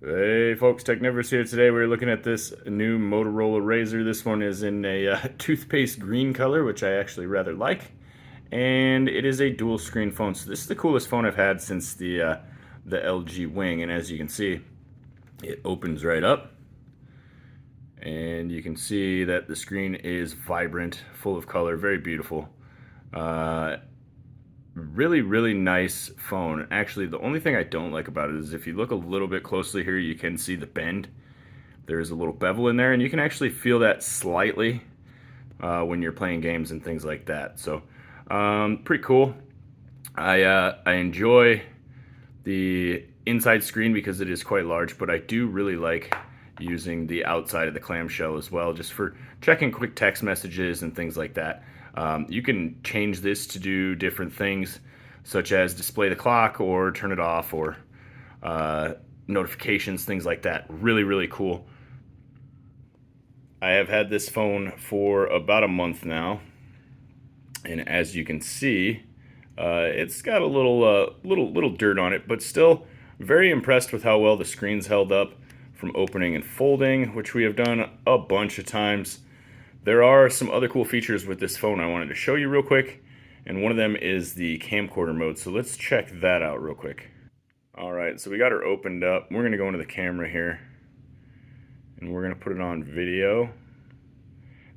Hey folks, Technivorous here. Today we're looking at this new Motorola Razr. This one is in a toothpaste green color, which I actually rather like. And it is a dual screen phone. So this is the coolest phone I've had since the LG Wing. And as you can see, it opens right up. And you can see that the screen is vibrant, full of color, very beautiful. Really nice phone. Actually, the only thing I don't like about it is if you look a little bit closely here, you can see the bend. There is a little bevel in there, and you can actually feel that slightly when you're playing games and things like that. So, pretty cool. I enjoy the inside screen because it is quite large, but I do really like using the outside of the clamshell as well, just for checking quick text messages and things like that. You can change this to do different things, such as display the clock or turn it off, or notifications, things like that. Really cool. I have had this phone for about a month now, and as you can see, it's got a little dirt on it, but still very impressed with how well the screen's held up from opening and folding, which we have done a bunch of times. There are some other cool features with this phone I wanted to show you real quick, and one of them is the camcorder mode, so let's check that out real quick. Alright, so we got her opened up. We're going to go into the camera here, and we're going to put it on video.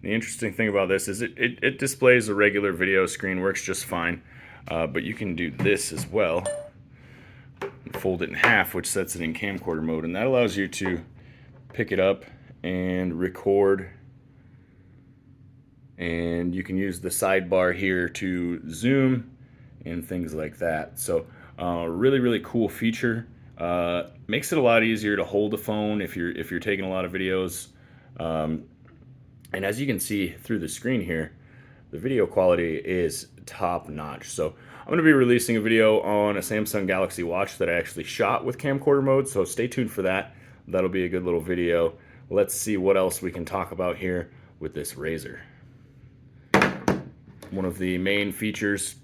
The interesting thing about this is it displays a regular video screen, works just fine, but you can do this as well. Fold it in half, which sets it in camcorder mode, and that allows you to pick it up and record. And you can use the sidebar here to zoom and things like that. So really cool feature. Makes it a lot easier to hold the phone if you're taking a lot of videos. And as you can see through the screen here, the video quality is top notch. So I'm going to be releasing a video on a Samsung Galaxy Watch that I actually shot with camcorder mode, so stay tuned for that. That'll be a good little video. Let's see what else we can talk about here with this Razr. One of the main features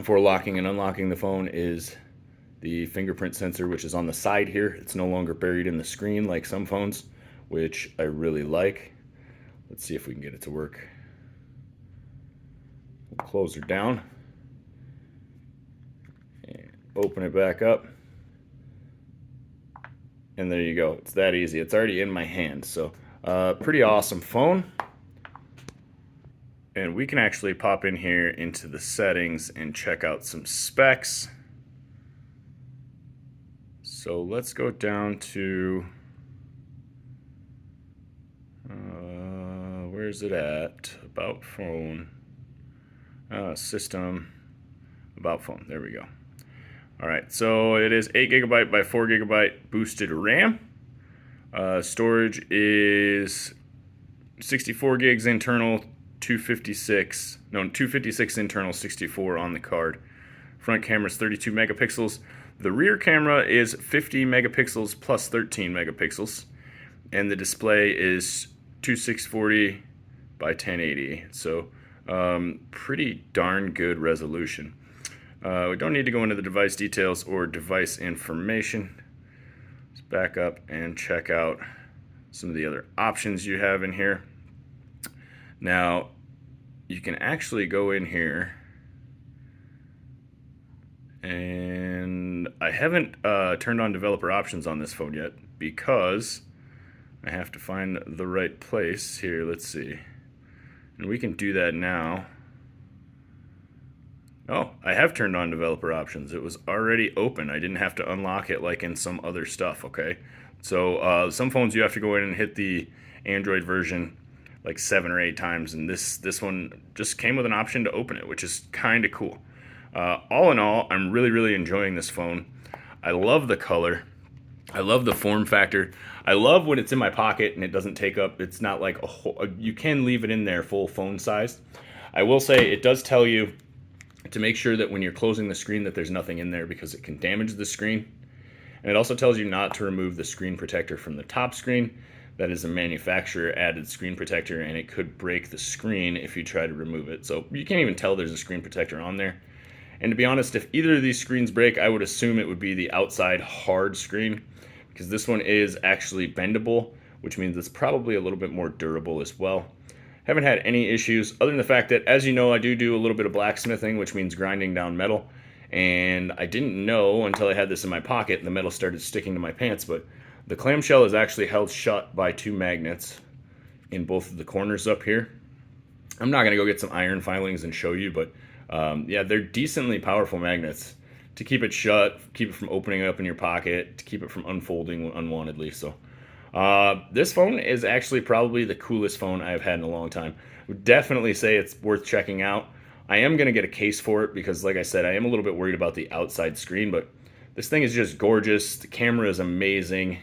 for locking and unlocking the phone is the fingerprint sensor, which is on the side here. It's no longer buried in the screen like some phones, which I really like. Let's see if we can get it to work. We'll close her down and open it back up. And there you go. It's that easy. It's already in my hand. So pretty awesome phone. And we can actually pop in here into the settings and check out some specs. So let's go down to, where's it at? About phone, system, about phone, there we go. All right, so it is 8 GB by 4 GB boosted RAM. Storage is 64 gigs internal, 256 internal, 64 on the card. Front camera is 32 megapixels. The rear camera is 50 megapixels plus 13 megapixels. And the display is 2640 by 1080. So pretty darn good resolution. We don't need to go into the device details or device information. Let's back up and check out some of the other options you have in here. Now, you can actually go in here, and I haven't turned on developer options on this phone yet because I have to find the right place here. Let's see. And we can do that now. Oh, I have turned on developer options. It was already open. I didn't have to unlock it like in some other stuff, okay? So some phones you have to go in and hit the Android version like 7 or 8 times, and this one just came with an option to open it, which is kind of cool. All in all, I'm really enjoying this phone. I love the color. I love the form factor. I love when it's in my pocket and it doesn't take up, it's not like a whole, you can leave it in there full phone size. I will say it does tell you to make sure that when you're closing the screen that there's nothing in there because it can damage the screen. And it also tells you not to remove the screen protector from the top screen. That is a manufacturer added screen protector, and it could break the screen if you try to remove it. So you can't even tell there's a screen protector on there. And to be honest, if either of these screens break, I would assume it would be the outside hard screen, because this one is actually bendable, which means it's probably a little bit more durable as well. Haven't had any issues other than the fact that, as you know, I do a little bit of blacksmithing, which means grinding down metal. And I didn't know until I had this in my pocket and the metal started sticking to my pants, but the clamshell is actually held shut by 2 magnets in both of the corners up here. I'm not going to go get some iron filings and show you, but yeah, they're decently powerful magnets to keep it shut, keep it from opening up in your pocket, to keep it from unfolding unwantedly. So this phone is actually probably the coolest phone I've had in a long time. I would definitely say it's worth checking out. I am going to get a case for it because, like I said, I am a little bit worried about the outside screen, but this thing is just gorgeous. The camera is amazing,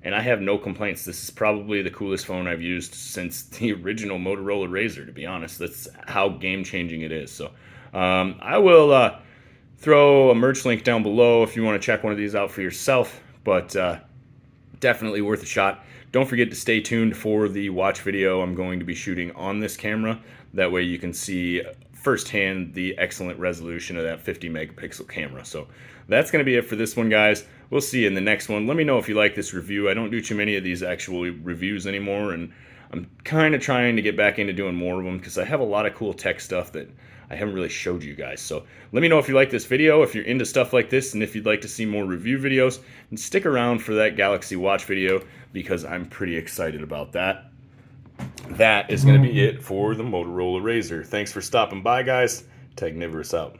and I have no complaints. This is probably the coolest phone I've used since the original Motorola Razr, to be honest. That's how game-changing it is. So I will throw a merch link down below if you want to check one of these out for yourself, but definitely worth a shot. Don't forget to stay tuned for the watch video I'm going to be shooting on this camera. That way you can see firsthand the excellent resolution of that 50 megapixel camera. So that's going to be it for this one, guys. We'll see you in the next one. Let me know if you like this review. I don't do too many of these actual reviews anymore, and I'm kind of trying to get back into doing more of them because I have a lot of cool tech stuff that I haven't really showed you guys. So let me know if you like this video, if you're into stuff like this, and if you'd like to see more review videos. And stick around for that Galaxy Watch video because I'm pretty excited about that. That is going to be it for the Motorola Razr. Thanks for stopping by, guys. Technivorous out.